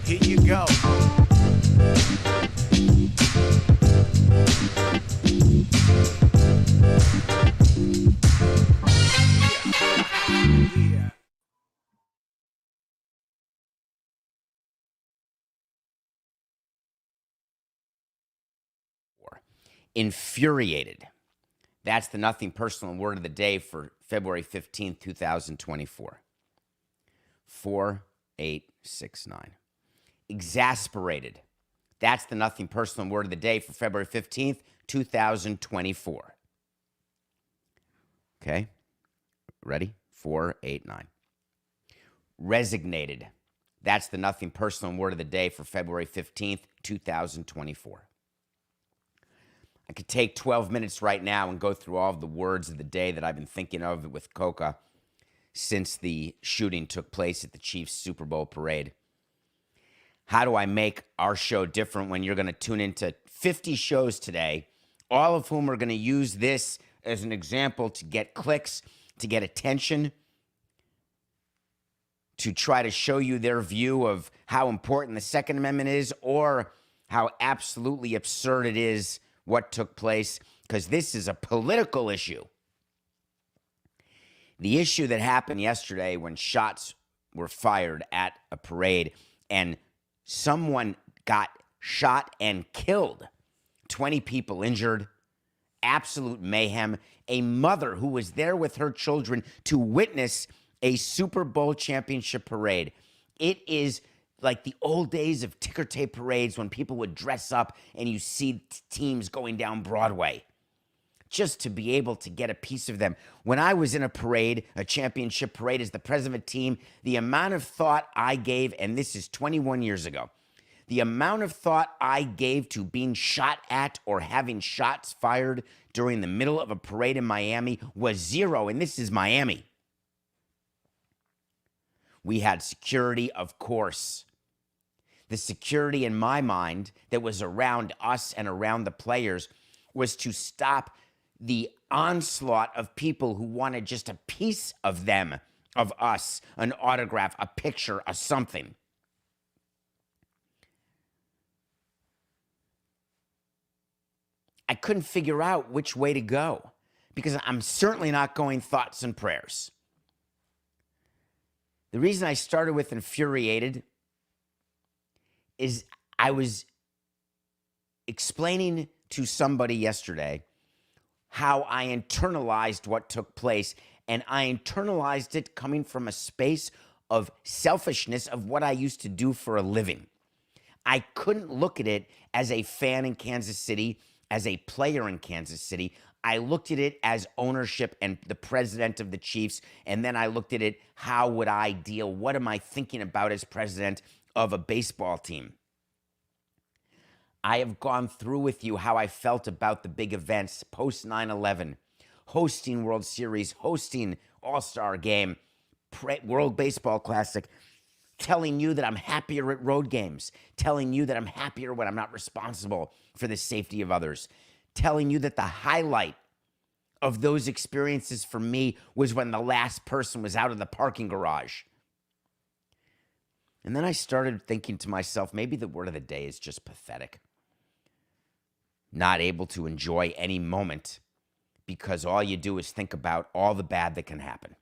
Here you go. Yeah. Infuriated. That's the nothing personal word of the day for February 15th, 2024. 4869. Exasperated. That's the nothing personal word of the day for February 15th, 2024. Okay? Ready? 489. Resignated. That's the nothing personal word of the day for February 15th, 2024. I could take 12 minutes right now and go through all of the words of the day that I've been thinking of with Coca since the shooting took place at the Chiefs Super Bowl parade. How do I make our show different when you're going to tune into 50 shows today, all of whom are going to use this as an example to get clicks, to get attention, to try to show you their view of how important the Second Amendment is or how absolutely absurd it is what took place, because this is a political issue. The issue that happened yesterday when shots were fired at a parade and someone got shot and killed, 20 people injured, absolute mayhem, a mother who was there with her children to witness a Super Bowl championship parade. It is like the old days of ticker tape parades when people would dress up and you see teams going down Broadway just to be able to get a piece of them. When I was in a parade, a championship parade as the president of a team, the amount of thought I gave, and this is 21 years ago, the amount of thought I gave to being shot at or having shots fired during the middle of a parade in Miami was zero, and this is Miami. We had security, of course. The security in my mind that was around us and around the players was to stop the onslaught of people who wanted just a piece of them, of us, an autograph, a picture, a something. I couldn't figure out which way to go because I'm certainly not going thoughts and prayers. The reason I started with infuriated is I was explaining to somebody yesterday how I internalized what took place, and I internalized it coming from a space of selfishness of what I used to do for a living. I couldn't look at it as a fan in Kansas City, as a player in Kansas City. I looked at it as ownership and the president of the Chiefs, and then I looked at it, how would I deal? What am I thinking about as president of a baseball team? I have gone through with you how I felt about the big events post 9/11, hosting World Series, hosting All-Star Game, World Baseball Classic, telling you that I'm happier at road games, telling you that I'm happier when I'm not responsible for the safety of others, telling you that the highlight of those experiences for me was when the last person was out of the parking garage. And then I started thinking to myself, maybe the word of the day is just pathetic. Not able to enjoy any moment because all you do is think about all the bad that can happen.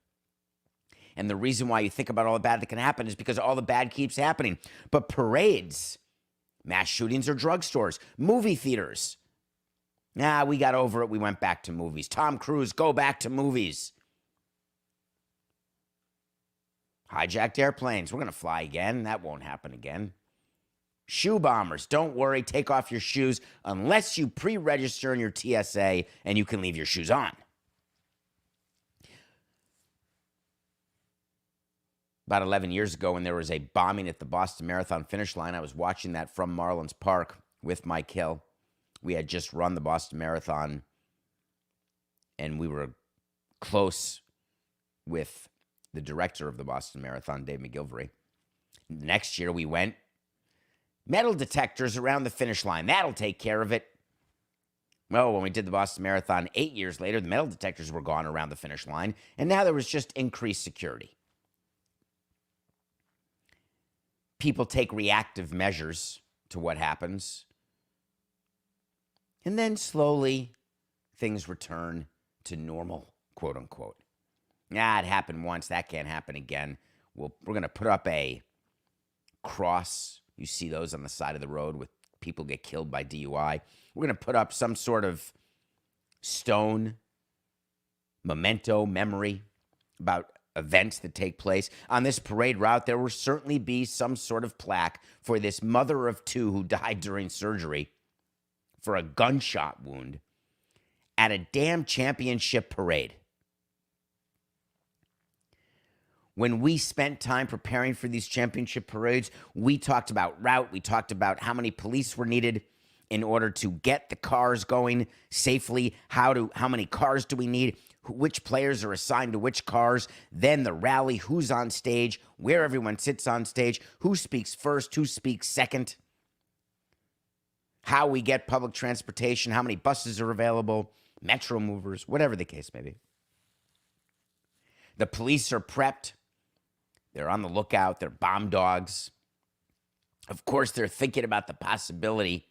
And the reason why you think about all the bad that can happen is because all the bad keeps happening. But parades, mass shootings or drugstores, movie theaters. We got over it. We went back to movies. Tom Cruise, go back to movies. Hijacked airplanes. We're going to fly again. That won't happen again. Shoe bombers. Don't worry. Take off your shoes unless you pre-register in your TSA and you can leave your shoes on. About 11 years ago when there was a bombing at the Boston Marathon finish line, I was watching that from Marlins Park with Mike Hill. We had just run the Boston Marathon, and we were close with the director of the Boston Marathon, Dave McGilvery. Next year we went. Metal detectors around the finish line. That'll take care of it. Well, when we did the Boston Marathon 8 years later, the metal detectors were gone around the finish line, and now there was just increased security. people take reactive measures to what happens. And then slowly things return to normal, quote unquote. Yeah, it happened once. That can't happen again. We're going to put up a cross. You see those on the side of the road with people get killed by DUI. We're going to put up some sort of stone, memento, memory about events that take place. On this parade route, there will certainly be some sort of plaque for this mother of two who died during surgery for a gunshot wound at a damn championship parade. When we spent time preparing for these championship parades, we talked about route. We talked about how many police were needed in order to get the cars going safely. How many cars do we need? Which players are assigned to which cars? Then the rally, who's on stage, where everyone sits on stage, who speaks first, who speaks second, how we get public transportation, how many buses are available, metro movers, whatever the case may be. The police are prepped. They're on the lookout. They're bomb dogs. Of course, they're thinking about the possibility,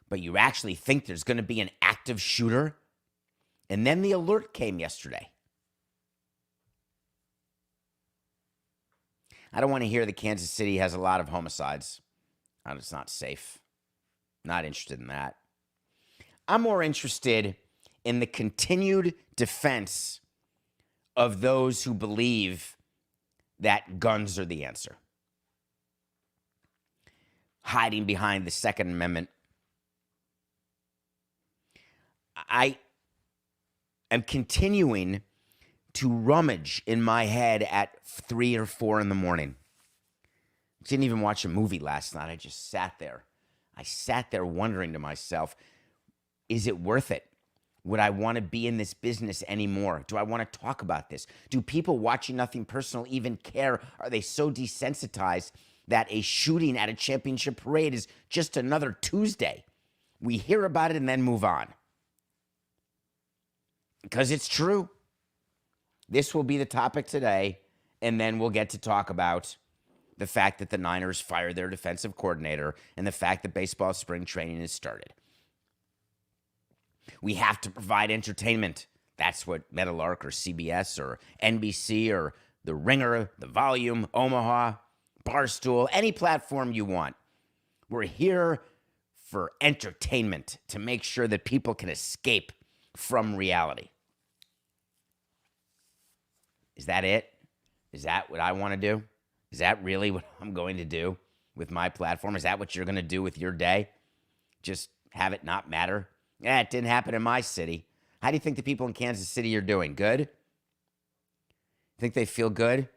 but you actually think there's going to be an active shooter? And then the alert came yesterday. I don't want to hear that Kansas City has a lot of homicides. It's not safe. Not interested in that. I'm more interested in the continued defense of those who believe that guns are the answer. Hiding behind the Second Amendment. I am continuing to rummage in my head at 3 or 4 in the morning. I didn't even watch a movie last night. I just sat there. I sat there wondering to myself, is it worth it? Would I want to be in this business anymore? Do I want to talk about this? Do people watching Nothing Personal even care? Are they so desensitized that a shooting at a championship parade is just another Tuesday? We hear about it and then move on. Because it's true. This will be the topic today, and then we'll get to talk about the fact that the Niners fired their defensive coordinator and the fact that baseball spring training has started. We have to provide entertainment. That's what Metalark or CBS or NBC or The Ringer, The Volume, Omaha, Barstool, any platform you want. We're here for entertainment to make sure that people can escape from reality. Is that it? Is that what I want to do? Is that really what I'm going to do with my platform? Is that what you're going to do with your day? Just have it not matter? Yeah, it didn't happen in my city. How do you think the people in Kansas City are doing? Good? Think they feel good?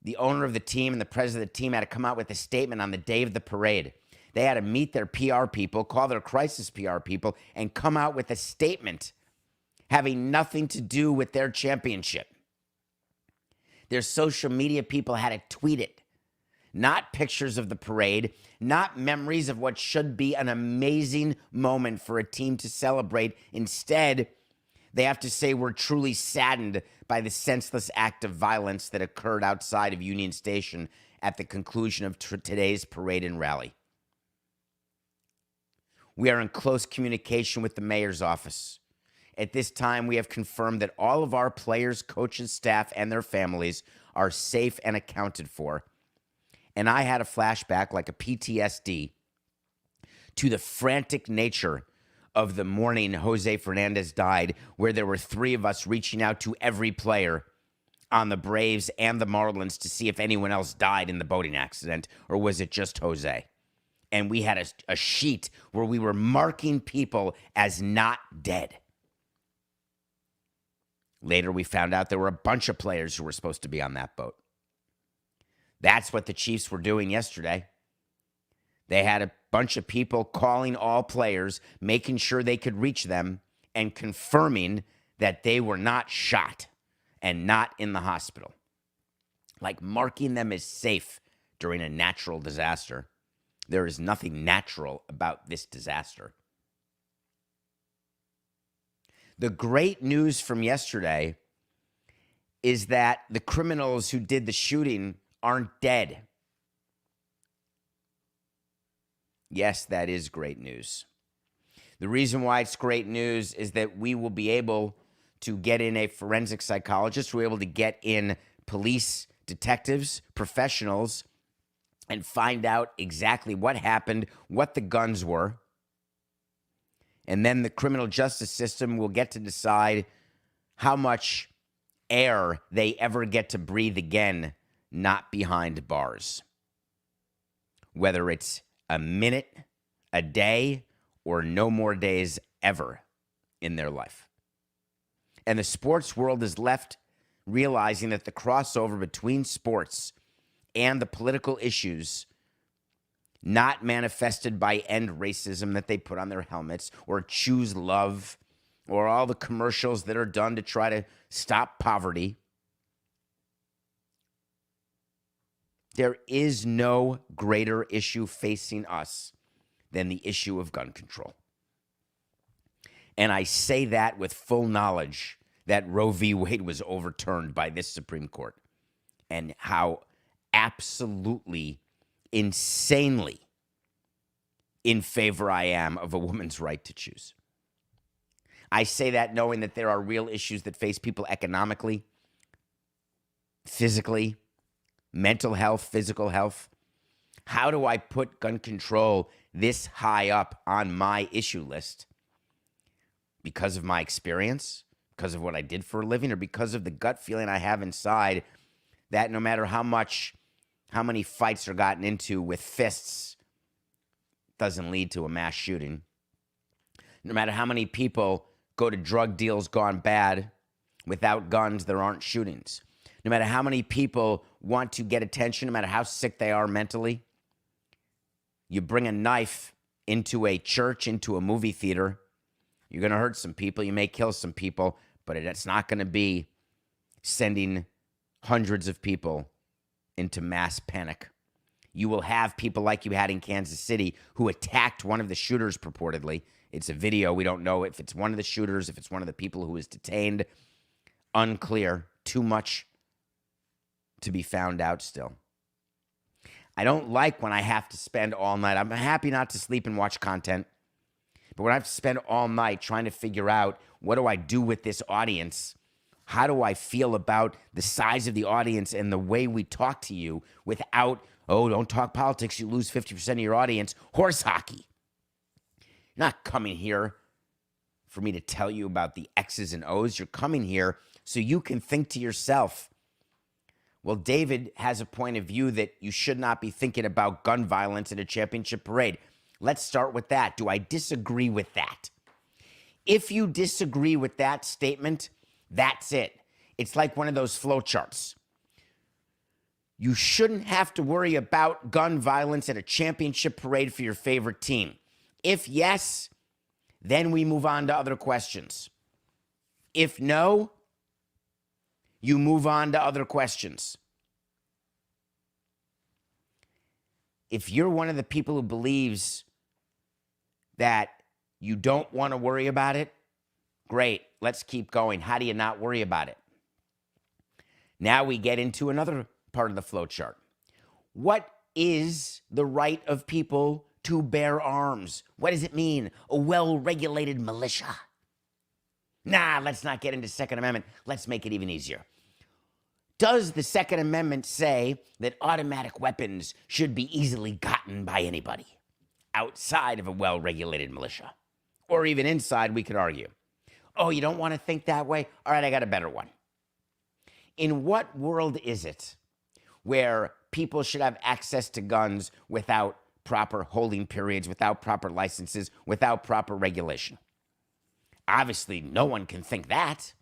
The owner of the team and the president of the team had to come out with a statement on the day of the parade. They had to meet their PR people, call their crisis PR people, and come out with a statement having nothing to do with their championship. Their social media people had to tweet it. Not pictures of the parade, not memories of what should be an amazing moment for a team to celebrate. Instead, they have to say we're truly saddened by the senseless act of violence that occurred outside of Union Station at the conclusion of today's parade and rally. We are in close communication with the mayor's office. At this time, we have confirmed that all of our players, coaches, staff, and their families are safe and accounted for. And I had a flashback, like a PTSD, to the frantic nature of the morning Jose Fernandez died, where there were 3 of us reaching out to every player on the Braves and the Marlins to see if anyone else died in the boating accident, or was it just Jose? And we had a sheet where we were marking people as not dead. Later, we found out there were a bunch of players who were supposed to be on that boat. That's what the Chiefs were doing yesterday. They had a bunch of people calling all players, making sure they could reach them, and confirming that they were not shot and not in the hospital. Like marking them as safe during a natural disaster. There is nothing natural about this disaster. The great news from yesterday is that the criminals who did the shooting aren't dead. Yes, that is great news. The reason why it's great news is that we will be able to get in a forensic psychologist. We're able to get in police, detectives, professionals, and find out exactly what happened, what the guns were. And then the criminal justice system will get to decide how much air they ever get to breathe again, not behind bars. Whether it's a minute, a day, or no more days ever in their life. And the sports world is left realizing that the crossover between sports and the political issues not manifested by end racism that they put on their helmets or choose love or all the commercials that are done to try to stop poverty. There is no greater issue facing us than the issue of gun control. And I say that with full knowledge that Roe v. Wade was overturned by this Supreme Court and how absolutely insanely in favor I am of a woman's right to choose. I say that knowing that there are real issues that face people economically, physically, mental health, physical health. How do I put gun control this high up on my issue list? Because of my experience, because of what I did for a living, or because of the gut feeling I have inside that no matter how many fights are gotten into with fists doesn't lead to a mass shooting. No matter how many people go to drug deals gone bad, without guns, there aren't shootings. No matter how many people want to get attention, no matter how sick they are mentally, you bring a knife into a church, into a movie theater, you're going to hurt some people. You may kill some people, but it's not going to be sending hundreds of people into mass panic. You will have people like you had in Kansas City who attacked one of the shooters purportedly. It's a video. We don't know if it's one of the shooters, if it's one of the people who was detained. Unclear. Too much to be found out still. I don't like when I have to spend all night. I'm happy not to sleep and watch content. But when I have to spend all night trying to figure out what do I do with this audience, how do I feel about the size of the audience and the way we talk to you without, oh, don't talk politics, you lose 50% of your audience, horse hockey. You're not coming here for me to tell you about the X's and O's. You're coming here so you can think to yourself, well, David has a point of view that you should not be thinking about gun violence in a championship parade. Let's start with that. Do I disagree with that? If you disagree with that statement, that's it. It's like one of those flowcharts. You shouldn't have to worry about gun violence at a championship parade for your favorite team. If yes, then we move on to other questions. If no, you move on to other questions. If you're one of the people who believes that you don't want to worry about it, great, let's keep going. How do you not worry about it? Now we get into another part of the flowchart. What is the right of people to bear arms? What does it mean? A well-regulated militia. Nah, let's not get into Second Amendment. Let's make it even easier. Does the Second Amendment say that automatic weapons should be easily gotten by anybody outside of a well-regulated militia? Or even inside, we could argue. Oh, you don't want to think that way? All right, I got a better one. In what world is it where people should have access to guns without proper holding periods, without proper licenses, without proper regulation? Obviously, no one can think that.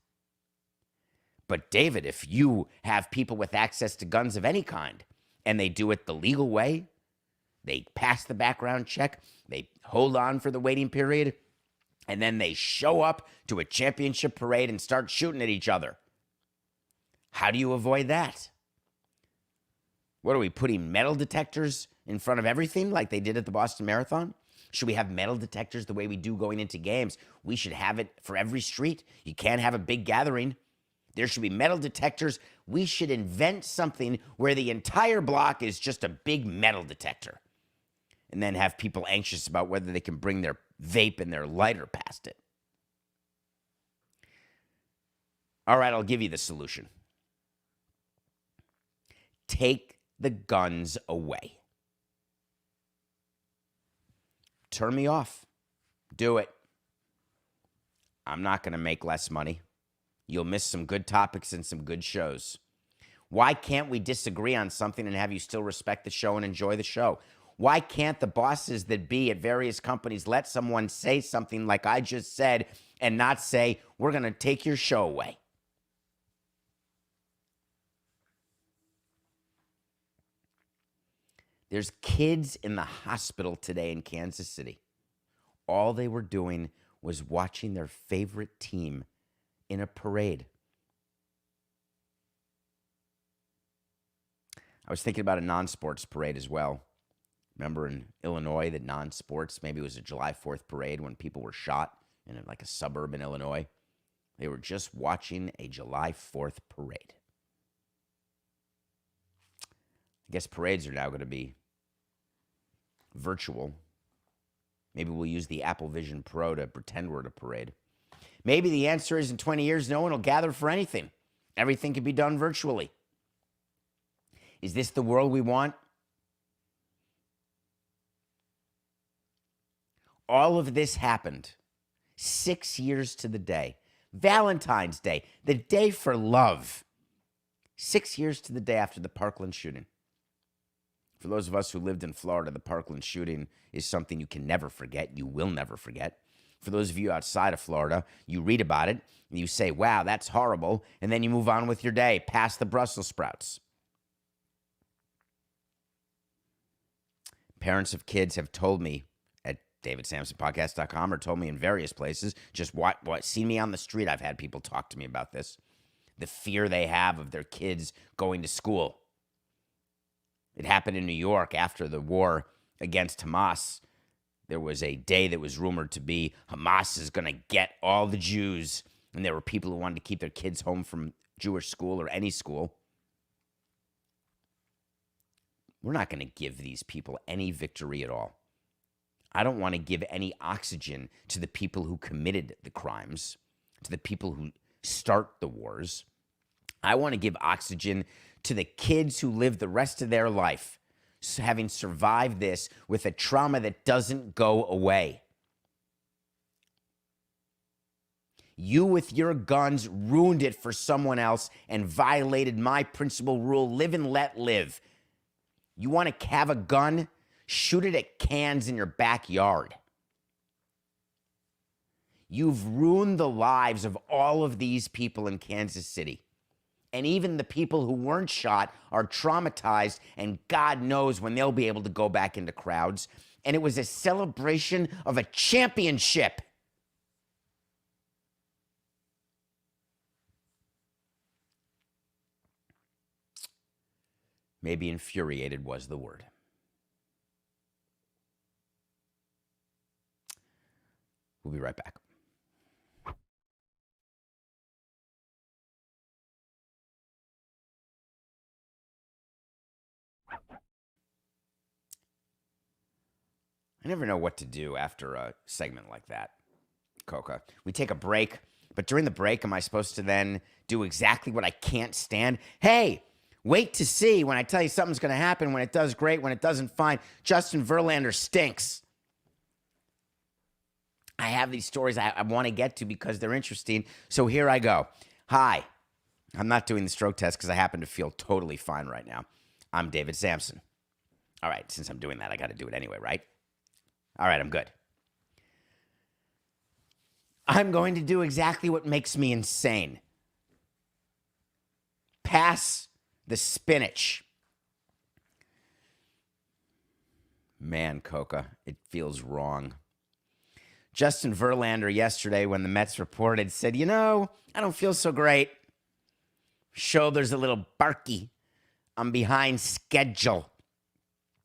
But David, if you have people with access to guns of any kind, and they do it the legal way, they pass the background check, they hold on for the waiting period, and then they show up to a championship parade and start shooting at each other. How do you avoid that? What are we, putting metal detectors in front of everything like they did at the Boston Marathon? Should we have metal detectors the way we do going into games? We should have it for every street. You can't have a big gathering There should be metal detectors. We should invent something where the entire block is just a big metal detector. And then have people anxious about whether they can bring their vape and their lighter past it. All right, I'll give you the solution. Take the guns away. Turn me off. Do it. I'm not going to make less money. You'll miss some good topics and some good shows. Why can't we disagree on something and have you still respect the show and enjoy the show? Why can't the bosses that be at various companies let someone say something like I just said and not say, we're going to take your show away? There's kids in the hospital today in Kansas City. All they were doing was watching their favorite team in a parade. I was thinking about a non-sports parade as well. Remember in Illinois, the non-sports, maybe it was a July 4th parade when people were shot in like a suburb in Illinois. They were just watching a July 4th parade. I guess parades are now going to be virtual. Maybe we'll use the Apple Vision Pro to pretend we're at a parade. Maybe the answer is in 20 years, no one will gather for anything. Everything can be done virtually. Is this the world we want? All of this happened 6 years to the day. Valentine's Day, the day for love. 6 years to the day after the Parkland shooting. For those of us who lived in Florida, the Parkland shooting is something you can never forget. You will never forget. For those of you outside of Florida, you read about it, and you say, wow, that's horrible, and then you move on with your day, past the Brussels sprouts. Parents of kids have told me at davidsamsonpodcast.com or told me in various places, just see me on the street. I've had people talk to me about this. The fear they have of their kids going to school. It happened in New York after the war against Hamas. There was a day that was rumored to be Hamas is going to get all the Jews. And there were people who wanted to keep their kids home from Jewish school or any school. We're not going to give these people any victory at all. I don't want to give any oxygen to the people who committed the crimes, to the people who start the wars. I want to give oxygen to the kids who live the rest of their life having survived this with a trauma that doesn't go away. You with your guns ruined it for someone else and violated my principal rule, live and let live. You want to have a gun? Shoot it at cans in your backyard. You've ruined the lives of all of these people in Kansas City. And even the people who weren't shot are traumatized, and God knows when they'll be able to go back into crowds. And it was a celebration of a championship. Maybe infuriated was the word. We'll be right back. I never know what to do after a segment like that, Coca. We take a break, but during the break, am I supposed to then do exactly what I can't stand? Hey, wait to see when I tell you something's going to happen. When it does, great. When it doesn't, fine. Justin Verlander stinks. I have these stories I want to get to because they're interesting. So here I go. Hi. I'm not doing the stroke test because I happen to feel totally fine right now. I'm David Samson. All right, since I'm doing that, I got to do it anyway, right? All right, I'm good. I'm going to do exactly what makes me insane. Pass the spinach. Man, Coca, it feels wrong. Justin Verlander yesterday, when the Mets reported, said, I don't feel so great. Shoulder's a little barky. I'm behind schedule.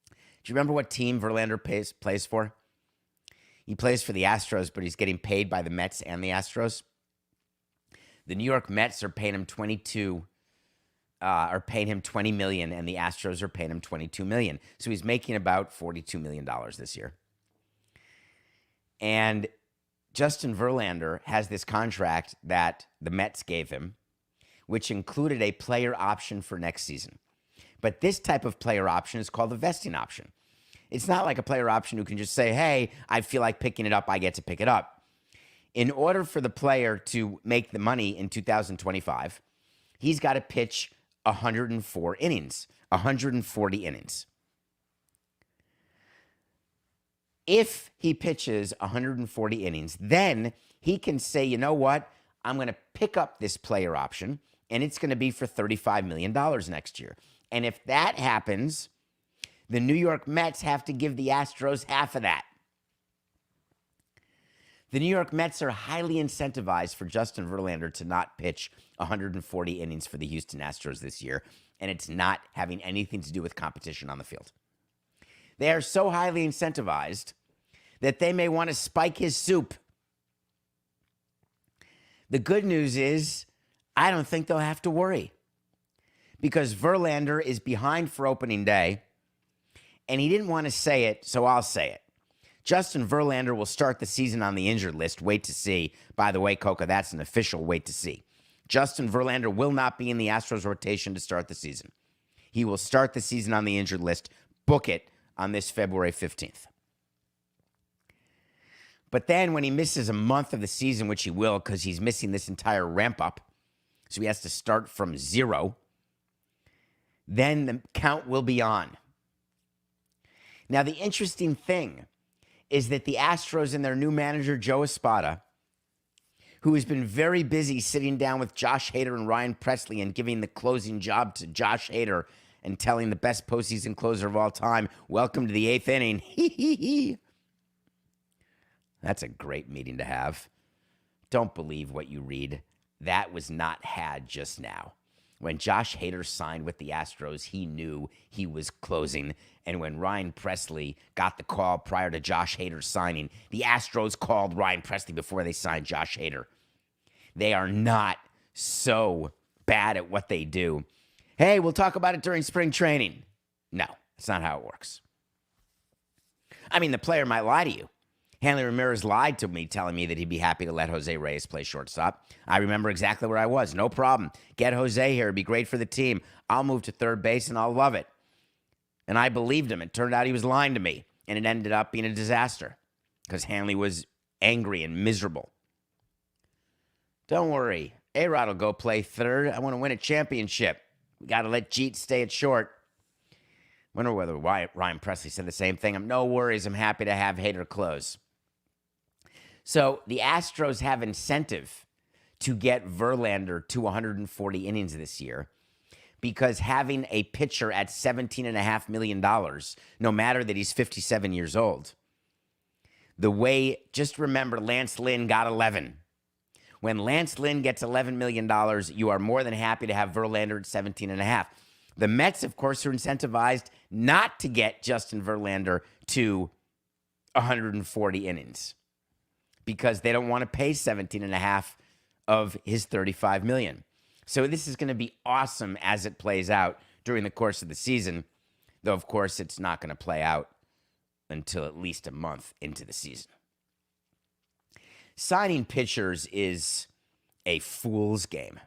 Do you remember what team Verlander plays for? He plays for the Astros, but he's getting paid by the Mets and the Astros. The New York Mets are paying him $20 million, and the Astros are paying him $22 million. So he's making about $42 million this year. And Justin Verlander has this contract that the Mets gave him, which included a player option for next season. But this type of player option is called a vesting option. It's not like a player option who can just say, hey, I feel like picking it up, I get to pick it up. In order for the player to make the money in 2025, he's got to pitch 104 innings, 140 innings. If he pitches 140 innings, then he can say, you know what? I'm going to pick up this player option, and it's going to be for $35 million next year. And if that happens, the New York Mets have to give the Astros half of that. The New York Mets are highly incentivized for Justin Verlander to not pitch 140 innings for the Houston Astros this year, and it's not having anything to do with competition on the field. They are so highly incentivized that they may want to spike his soup. The good news is, I don't think they'll have to worry, because Verlander is behind for opening day, and he didn't want to say it, so I'll say it. Justin Verlander will start the season on the injured list. Wait to see. By the way, Coca, that's an official wait to see. Justin Verlander will not be in the Astros rotation to start the season. He will start the season on the injured list. Book it on this February 15th. But then when he misses a month of the season, which he will because he's missing this entire ramp up, so he has to start from zero, then the count will be on. Now, the interesting thing is that the Astros and their new manager, Joe Espada, who has been very busy sitting down with Josh Hader and Ryan Pressly and giving the closing job to Josh Hader and telling the best postseason closer of all time, welcome to the eighth inning. That's a great meeting to have. Don't believe what you read. That was not had just now. When Josh Hader signed with the Astros, he knew he was closing. And when Ryan Pressly got the call prior to Josh Hader signing, the Astros called Ryan Pressly before they signed Josh Hader. They are not so bad at what they do. Hey, we'll talk about it during spring training. No, that's not how it works. I mean, the player might lie to you. Hanley Ramirez lied to me, telling me that he'd be happy to let Jose Reyes play shortstop. I remember exactly where I was. No problem. Get Jose here. It'd be great for the team. I'll move to third base, and I'll love it. And I believed him. It turned out he was lying to me, and it ended up being a disaster because Hanley was angry and miserable. Don't worry. A-Rod will go play third. I want to win a championship. We got to let Jeet stay at short. Wonder whether Ryan Pressly said the same thing. No worries. I'm happy to have Hader close. So the Astros have incentive to get Verlander to 140 innings this year because having a pitcher at $17.5 million, no matter that he's 57 years old, just remember Lance Lynn got 11. When Lance Lynn gets $11 million, you are more than happy to have Verlander at 17.5. The Mets, of course, are incentivized not to get Justin Verlander to 140 innings because they don't want to pay 17.5 of his $35 million. So this is going to be awesome as it plays out during the course of the season, though, of course, it's not going to play out until at least a month into the season. Signing pitchers is a fool's game.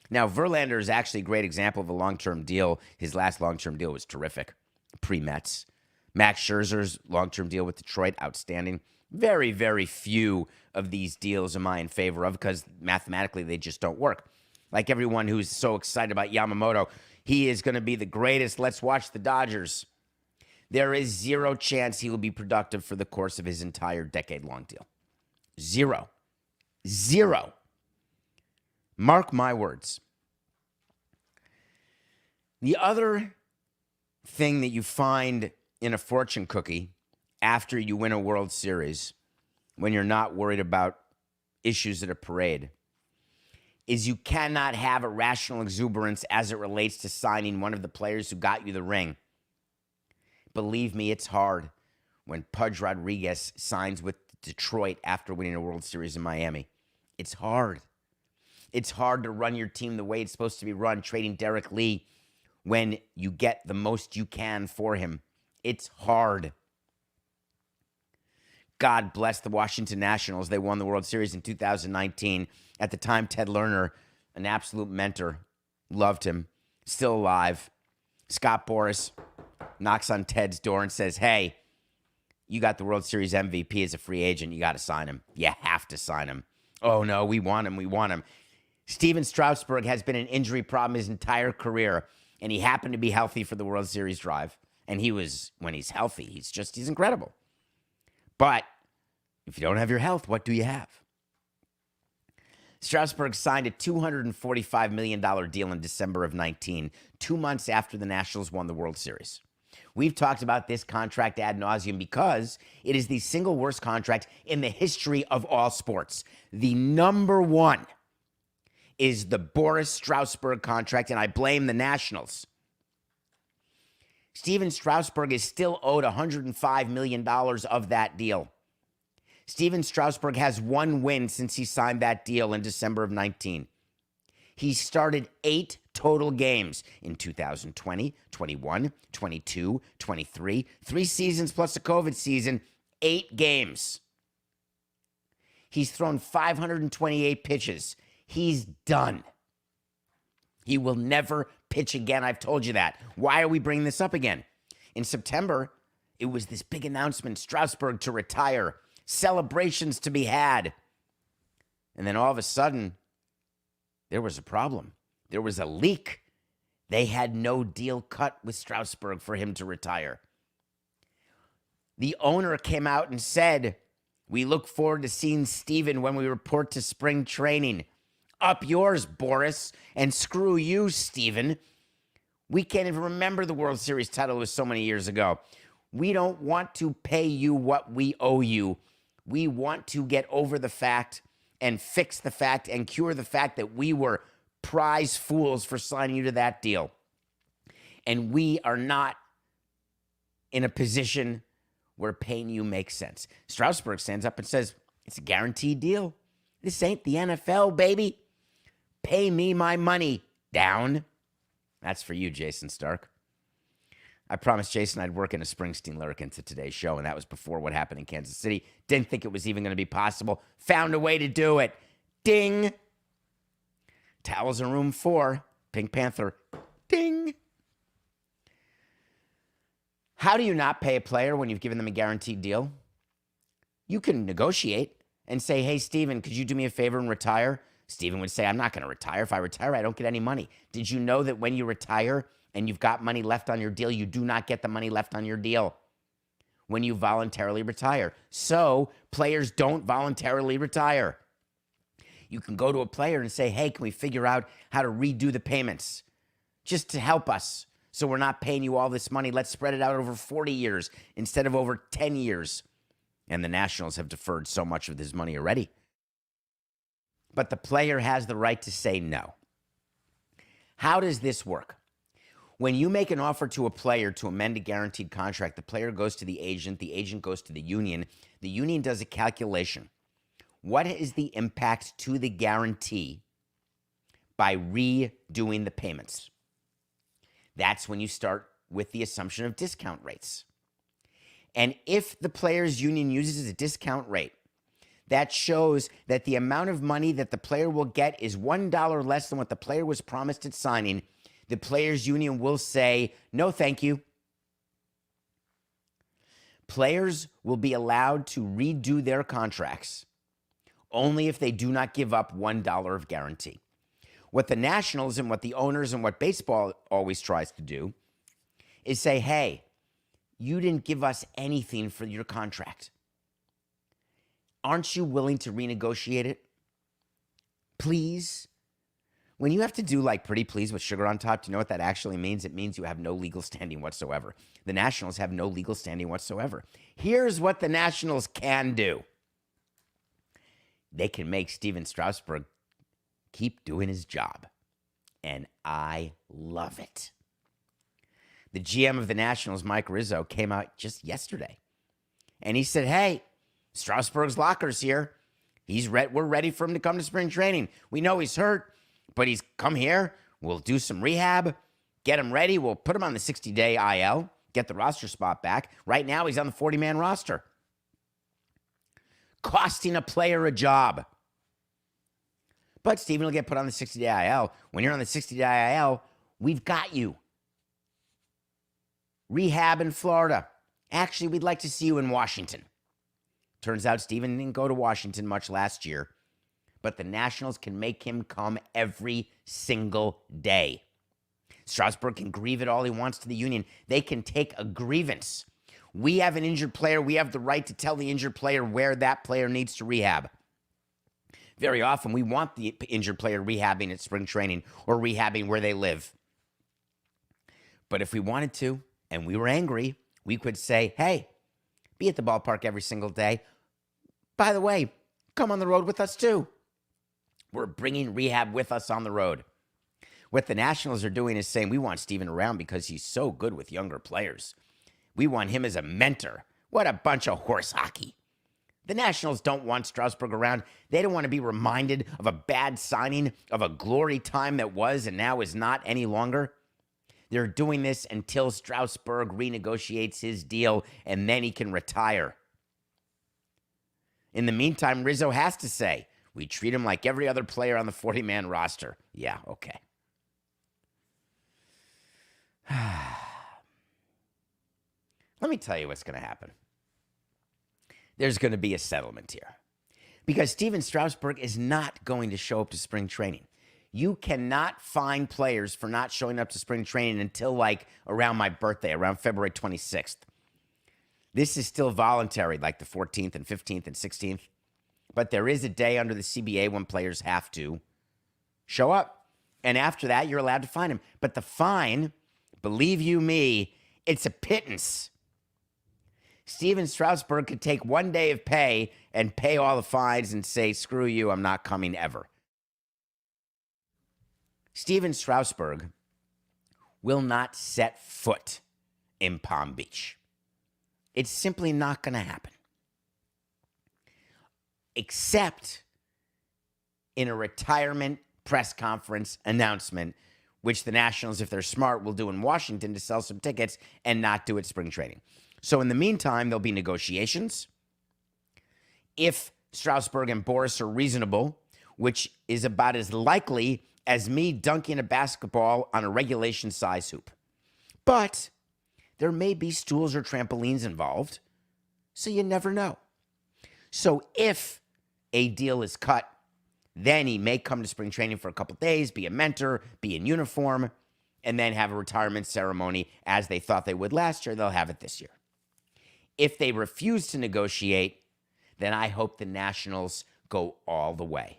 Now, Verlander is actually a great example of a long-term deal. His last long-term deal was terrific, pre-Mets. Max Scherzer's long-term deal with Detroit, outstanding. Very, very few of these deals am I in favor of because mathematically they just don't work. Like everyone who's so excited about Yamamoto, he is going to be the greatest. Let's watch the Dodgers. There is zero chance he will be productive for the course of his entire decade-long deal. Zero. Mark my words. The other thing that you find in a fortune cookie after you win a World Series, when you're not worried about issues at a parade, is you cannot have irrational exuberance as it relates to signing one of the players who got you the ring. Believe me, it's hard when Pudge Rodriguez signs with Detroit after winning a World Series in Miami. It's hard. It's hard to run your team the way it's supposed to be run, trading Derek Lee when you get the most you can for him. It's hard. God bless the Washington Nationals. They won the World Series in 2019. At the time, Ted Lerner, an absolute mentor, loved him, still alive. Scott Boras knocks on Ted's door and says, hey, you got the World Series MVP as a free agent. You got to sign him. You have to sign him. Oh, no, we want him. We want him. Stephen Strasburg has been an injury problem his entire career, and he happened to be healthy for the World Series drive. And when he's healthy, he's incredible. But if you don't have your health, what do you have? Strasburg signed a $245 million deal in December of 19, 2 months after the Nationals won the World Series. We've talked about this contract ad nauseum because it is the single worst contract in the history of all sports. The number one is the Boris Strasburg contract, and I blame the Nationals. Stephen Strasburg is still owed $105 million of that deal. Stephen Strasburg has one win since he signed that deal in December of 19. He started 8 total games in 2020, 21, 22, 23, 3 seasons plus a COVID season, 8 games. He's thrown 528 pitches. He's done. He will never pitch again. I've told you that. Why are we bringing this up again? In September, it was this big announcement, Strasburg to retire, celebrations to be had. And then all of a sudden, there was a problem. There was a leak. They had no deal cut with Strasburg for him to retire. The owner came out and said, we look forward to seeing Stephen when we report to spring training. Up yours, Boris, and screw you, Stephen. We can't even remember the World Series title was so many years ago. We don't want to pay you what we owe you. We want to get over the fact and fix the fact and cure the fact that we were prize fools for signing you to that deal. And we are not in a position where paying you makes sense. Strasburg stands up and says, it's a guaranteed deal. This ain't the NFL, baby. Pay me my money. Down. That's for you, Jason Stark. I promised Jason I'd work in a Springsteen lyric into today's show, and that was before what happened in Kansas City. Didn't think it was even going to be possible. Found a way to do it. Ding. Towels in room 4. Pink Panther. Ding. How do you not pay a player when you've given them a guaranteed deal? You can negotiate and say, hey, Steven, could you do me a favor and retire? Steven would say, I'm not going to retire. If I retire, I don't get any money. Did you know that when you retire and you've got money left on your deal, you do not get the money left on your deal when you voluntarily retire? So players don't voluntarily retire. You can go to a player and say, hey, can we figure out how to redo the payments just to help us so we're not paying you all this money? Let's spread it out over 40 years instead of over 10 years. And the Nationals have deferred so much of this money already. But the player has the right to say no. How does this work? When you make an offer to a player to amend a guaranteed contract, the player goes to the agent goes to the union does a calculation. What is the impact to the guarantee by redoing the payments? That's when you start with the assumption of discount rates. And if the player's union uses a discount rate, that shows that the amount of money that the player will get is $1 less than what the player was promised at signing, the player's union will say, no, thank you. Players will be allowed to redo their contracts only if they do not give up $1 of guarantee. What the Nationals and what the owners and what baseball always tries to do is say, hey, you didn't give us anything for your contract. Aren't you willing to renegotiate it? Please? When you have to do like pretty please with sugar on top, do you know what that actually means? It means you have no legal standing whatsoever. The Nationals have no legal standing whatsoever. Here's what the Nationals can do. They can make Stephen Strasburg keep doing his job. And I love it. The GM of the Nationals, Mike Rizzo, came out just yesterday. And he said, hey, Strasburg's locker's here. We're ready for him to come to spring training. We know he's hurt, but he's come here. We'll do some rehab, get him ready. We'll put him on the 60-day IL, get the roster spot back. Right now, he's on the 40-man roster. Costing a player a job. But Stephen will get put on the 60-day IL. When you're on the 60-day IL, we've got you. Rehab in Florida. Actually, we'd like to see you in Washington. Turns out Stephen didn't go to Washington much last year, but the Nationals can make him come every single day. Strasburg can grieve it all he wants to the union. They can take a grievance. We have an injured player. We have the right to tell the injured player where that player needs to rehab. Very often, we want the injured player rehabbing at spring training or rehabbing where they live. But if we wanted to, and we were angry, we could say, hey, be at the ballpark every single day. By the way, come on the road with us too. We're bringing rehab with us on the road. What the Nationals are doing is saying we want Stephen around because he's so good with younger players. We want him as a mentor. What a bunch of horse hockey. The Nationals don't want Strasburg around. They don't want to be reminded of a bad signing of a glory time that was and now is not any longer. They're doing this until Strasburg renegotiates his deal and then he can retire. In the meantime, Rizzo has to say, we treat him like every other player on the 40-man roster. Yeah, okay. Let me tell you what's going to happen. There's going to be a settlement here because Stephen Strasburg is not going to show up to spring training. You cannot fine players for not showing up to spring training until like around my birthday, around February 26th. This is still voluntary, like the 14th and 15th and 16th. But there is a day under the CBA when players have to show up. And after that, you're allowed to fine him. But the fine, believe you me, it's a pittance. Stephen Strasburg could take one day of pay and pay all the fines and say, screw you, I'm not coming ever. Stephen Strasburg will not set foot in Palm Beach. It's simply not going to happen. Except in a retirement press conference announcement, which the Nationals, if they're smart, will do in Washington to sell some tickets and not do it spring training. So in the meantime, there'll be negotiations. If Strasburg and Boris are reasonable, which is about as likely as me dunking a basketball on a regulation size hoop. But there may be stools or trampolines involved, so you never know. So if a deal is cut, then he may come to spring training for a couple days, be a mentor, be in uniform, and then have a retirement ceremony as they thought they would last year. They'll have it this year. If they refuse to negotiate, then I hope the Nationals go all the way.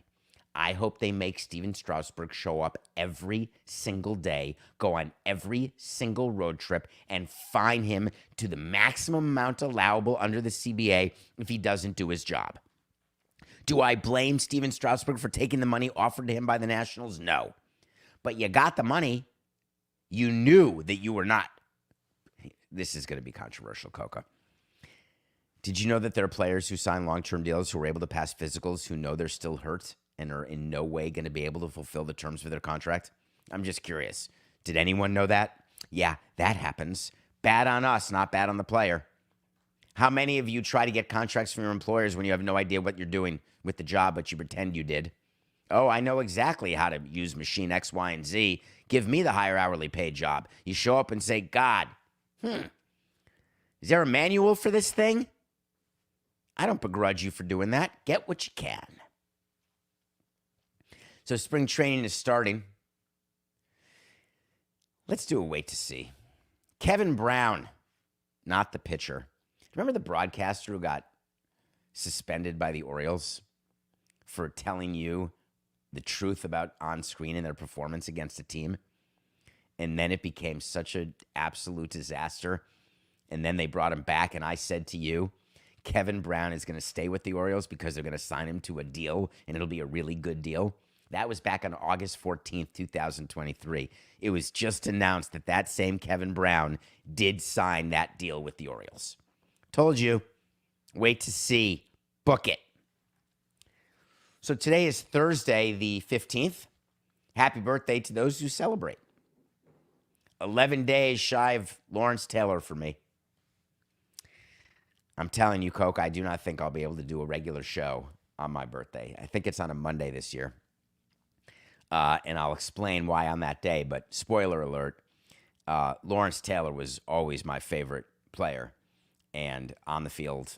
I hope they make Stephen Strasburg show up every single day, go on every single road trip, and fine him to the maximum amount allowable under the CBA if he doesn't do his job. Do I blame Stephen Strasburg for taking the money offered to him by the Nationals? No. But you got the money. You knew that you were not. This is going to be controversial, Coca. Did you know that there are players who sign long-term deals who are able to pass physicals who know they're still hurt and are in no way going to be able to fulfill the terms of their contract? I'm just curious. Did anyone know that? Yeah, that happens. Bad on us, not bad on the player. How many of you try to get contracts from your employers when you have no idea what you're doing with the job, but you pretend you did? Oh, I know exactly how to use machine X, Y, and Z. Give me the higher hourly paid job. You show up and say, God, is there a manual for this thing? I don't begrudge you for doing that. Get what you can. So spring training is starting. Let's do a wait to see. Kevin Brown, not the pitcher. Remember the broadcaster who got suspended by the Orioles for telling you the truth about on screen and their performance against a team? And then it became such an absolute disaster. And then they brought him back, and I said to you, Kevin Brown is going to stay with the Orioles because they're going to sign him to a deal, and it'll be a really good deal. That was back on August 14th, 2023. It was just announced that that same Kevin Brown did sign that deal with the Orioles. Told you. Wait to see. Book it. So today is Thursday, the 15th. Happy birthday to those who celebrate. 11 days shy of Lawrence Taylor for me. I'm telling you, Coke, I do not think I'll be able to do a regular show on my birthday. I think it's on a Monday this year. And I'll explain why on that day. But spoiler alert, Lawrence Taylor was always my favorite player and on the field.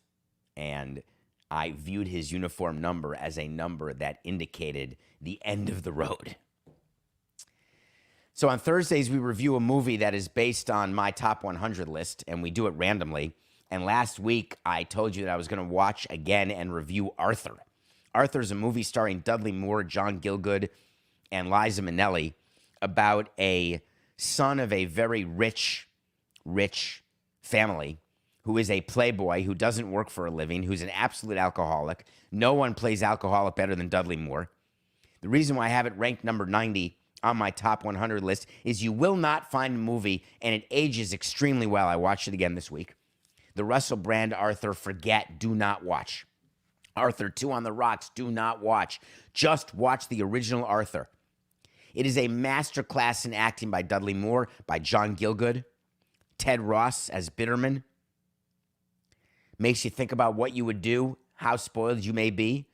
And I viewed his uniform number as a number that indicated the end of the road. So on Thursdays, we review a movie that is based on my top 100 list, and we do it randomly. And last week, I told you that I was going to watch again and review Arthur. Arthur is a movie starring Dudley Moore, John Gielgud, and Liza Minnelli about a son of a very rich family who is a playboy, who doesn't work for a living, who's an absolute alcoholic. No one plays alcoholic better than Dudley Moore. The reason why I have it ranked number 90 on my top 100 list is you will not find a movie, and it ages extremely well. I watched it again this week. The Russell Brand Arthur, forget, do not watch. Arthur 2 on the Rocks, do not watch. Just watch the original Arthur. It is a masterclass in acting by Dudley Moore, by John Gielgud, Ted Ross as Bitterman. Makes you think about what you would do, how spoiled you may be,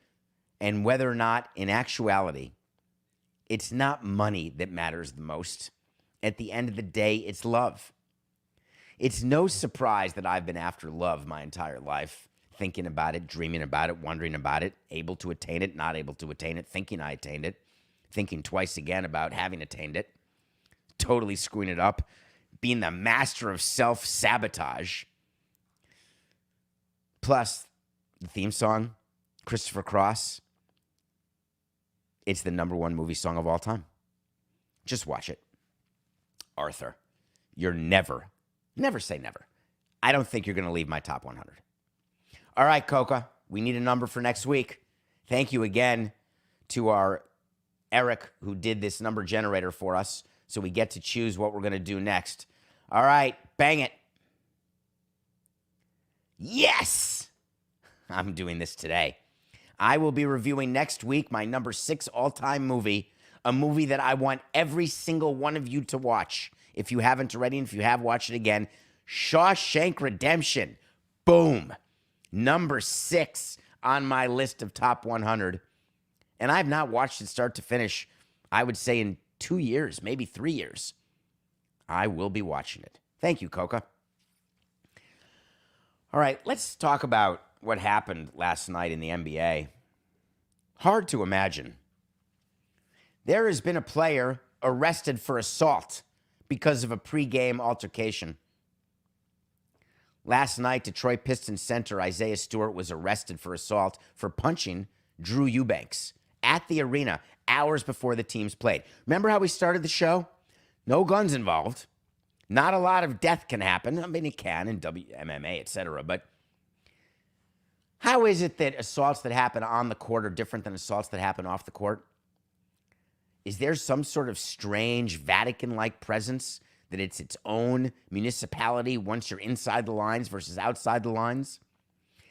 and whether or not, in actuality, it's not money that matters the most. At the end of the day, it's love. It's no surprise that I've been after love my entire life, thinking about it, dreaming about it, wondering about it, able to attain it, not able to attain it, thinking I attained it, thinking twice again about having attained it, totally screwing it up, being the master of self-sabotage. Plus, the theme song, Christopher Cross, it's the number one movie song of all time. Just watch it. Arthur, you're never say never. I don't think you're going to leave my top 100. All right, Coca, we need a number for next week. Thank you again to our Eric who did this number generator for us, so we get to choose what we're going to do next. All right, bang it. Yes! I'm doing this today. I will be reviewing next week my number 6 all-time movie, a movie that I want every single one of you to watch. If you haven't already, and if you have, watch it again. Shawshank Redemption. Boom. Number 6 on my list of top 100. And I have not watched it start to finish, I would say in 2 years, maybe 3 years. I will be watching it. Thank you, Coca. All right, let's talk about what happened last night in the NBA. Hard to imagine. There has been a player arrested for assault because of a pregame altercation. Last night, Detroit Pistons center Isaiah Stewart was arrested for assault for punching Drew Eubanks at the arena hours before the teams played. Remember how we started the show? No guns involved. Not a lot of death can happen. I mean, it can in WMMA, etc. But how is it that assaults that happen on the court are different than assaults that happen off the court? Is there some sort of strange Vatican-like presence that it's its own municipality once you're inside the lines versus outside the lines?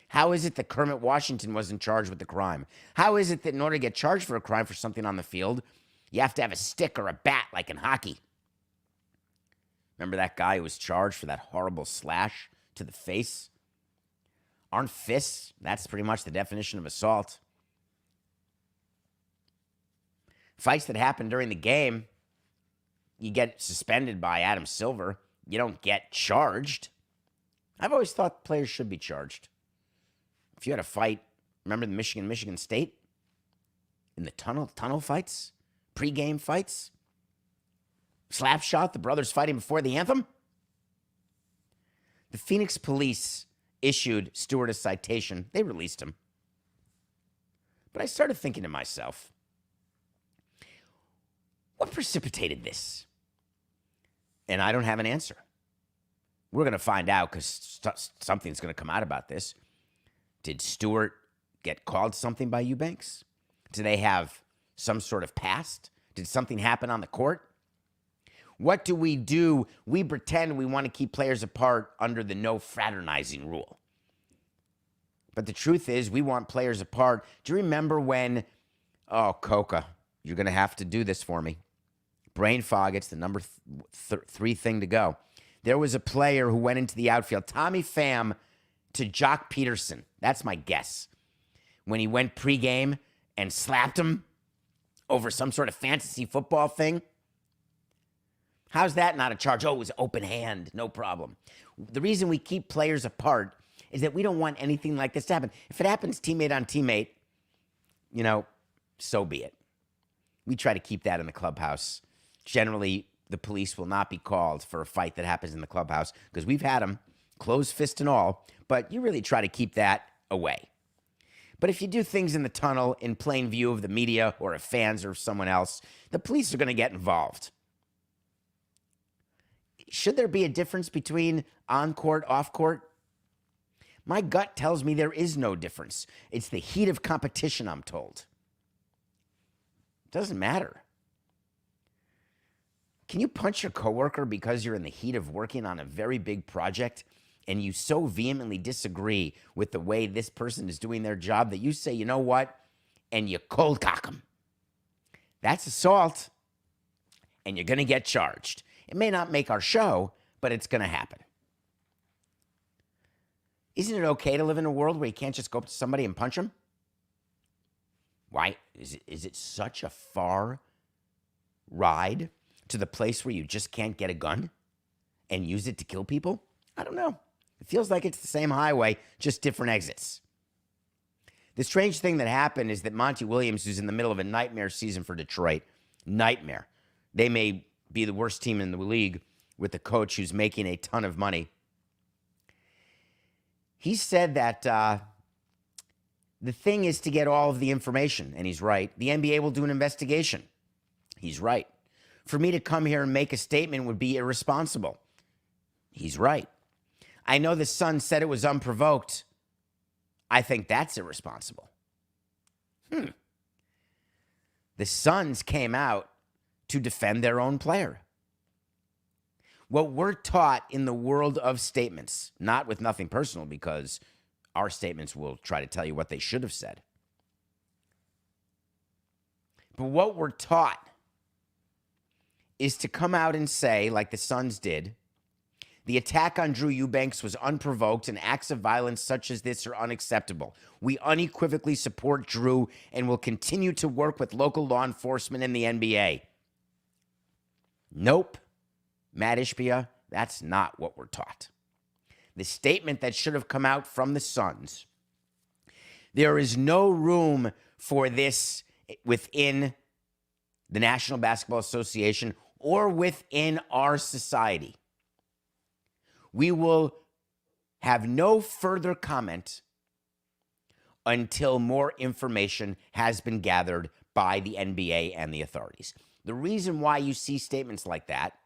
How is it that Kermit Washington wasn't charged with the crime? How is it that in order to get charged for a crime for something on the field, you have to have a stick or a bat like in hockey? Remember that guy who was charged for that horrible slash to the face? Aren't fists? That's pretty much the definition of assault. Fights that happen during the game, you get suspended by Adam Silver. You don't get charged. I've always thought players should be charged. If you had a fight, remember the Michigan State? In the tunnel fights? Pre-game fights? Slap shot, the brothers fighting before the anthem? The Phoenix police issued Stewart a citation. They released him. But I started thinking to myself, what precipitated this? And I don't have an answer. We're going to find out because something's going to come out about this. Did Stewart get called something by Eubanks? Do they have some sort of past? Did something happen on the court? What do? We pretend we want to keep players apart under the no fraternizing rule. But the truth is, we want players apart. Do you remember when Oh, Coca, you're going to have to do this for me. Brain fog, it's the number 3 thing to go. There was a player who went into the outfield, Tommy Pham to Jock Peterson. That's my guess. When he went pregame and slapped him over some sort of fantasy football thing. How's that not a charge? Oh, it was open hand, no problem. The reason we keep players apart is that we don't want anything like this to happen. If it happens teammate on teammate, so be it. We try to keep that in the clubhouse. Generally, the police will not be called for a fight that happens in the clubhouse because we've had them, closed fist and all, but you really try to keep that away. But if you do things in the tunnel in plain view of the media or of fans or someone else, the police are going to get involved. Should there be a difference between on-court, off-court? My gut tells me there is no difference. It's the heat of competition, I'm told. It doesn't matter. Can you punch your coworker because you're in the heat of working on a very big project and you so vehemently disagree with the way this person is doing their job that you say, you know what, and you cold cock them? That's assault, and you're going to get charged. It may not make our show, but it's going to happen. Isn't it okay to live in a world where you can't just go up to somebody and punch them? Why? Is it such a far ride to the place where you just can't get a gun and use it to kill people? I don't know. It feels like it's the same highway, just different exits. The strange thing that happened is that Monty Williams, who's in the middle of a nightmare season for Detroit, nightmare. They may be the worst team in the league with a coach who's making a ton of money. He said that the thing is to get all of the information, and he's right. The NBA will do an investigation. He's right. For me to come here and make a statement would be irresponsible. He's right. I know the Suns said it was unprovoked. I think that's irresponsible. The Suns came out to defend their own player. What we're taught in the world of statements, not with nothing personal, because our statements will try to tell you what they should have said. But what we're taught is to come out and say, like the Suns did, the attack on Drew Eubanks was unprovoked and acts of violence such as this are unacceptable. We unequivocally support Drew and will continue to work with local law enforcement in the NBA. Nope. Matt Ishbia, that's not what we're taught. The statement that should have come out from the Suns, there is no room for this within the National Basketball Association or within our society. We will have no further comment until more information has been gathered by the NBA and the authorities. The reason why you see statements like that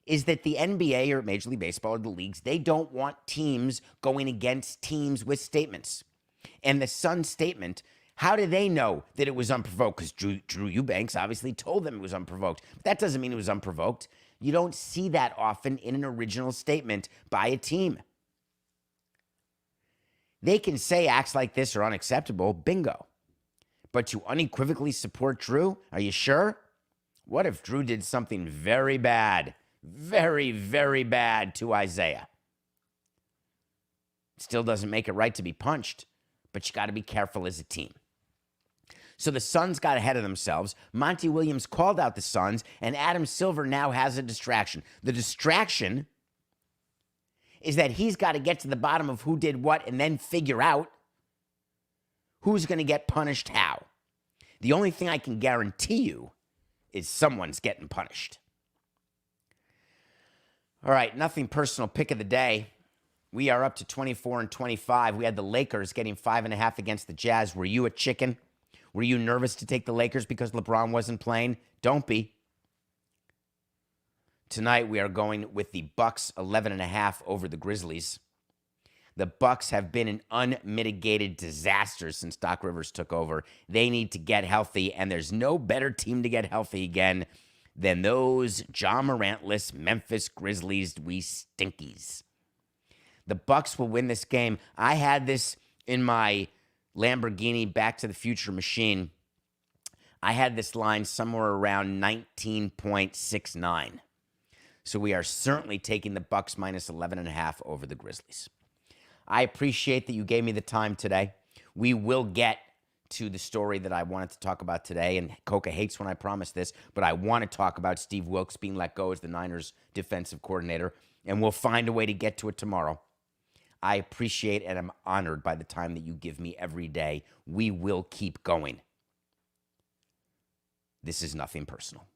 is that the NBA or Major League Baseball or the leagues, they don't want teams going against teams with statements. And the Suns statement, how do they know that it was unprovoked? Because Drew Eubanks obviously told them it was unprovoked. But that doesn't mean it was unprovoked. You don't see that often in an original statement by a team. They can say acts like this are unacceptable, bingo. But to unequivocally support Drew, are you sure? What if Drew did something very bad, very, very bad to Isaiah? Still doesn't make it right to be punched, but you got to be careful as a team. So the Suns got ahead of themselves. Monty Williams called out the Suns, and Adam Silver now has a distraction. The distraction is that he's got to get to the bottom of who did what and then figure out who's going to get punished how. The only thing I can guarantee you is someone's getting punished. All right, nothing personal. Pick of the day. We are up to 24-25. We had the Lakers getting 5.5 against the Jazz. Were you a chicken? Were you nervous to take the Lakers because LeBron wasn't playing? Don't be. Tonight we are going with the Bucks 11.5 over the Grizzlies. The Bucks have been an unmitigated disaster since Doc Rivers took over. They need to get healthy, and there's no better team to get healthy again than those John Morant-less Memphis Grizzlies, we stinkies. The Bucks will win this game. I had this in my Lamborghini Back to the Future machine I had this line somewhere around 19.69. So we are certainly taking the Bucks minus 11.5 over the Grizzlies. I appreciate that you gave me the time today. We will get to the story that I wanted to talk about today, and Coca hates when I promise this, but I want to talk about Steve Wilkes being let go as the Niners defensive coordinator, and we'll find a way to get to it tomorrow. I appreciate and am honored by the time that you give me every day. We will keep going. This is nothing personal.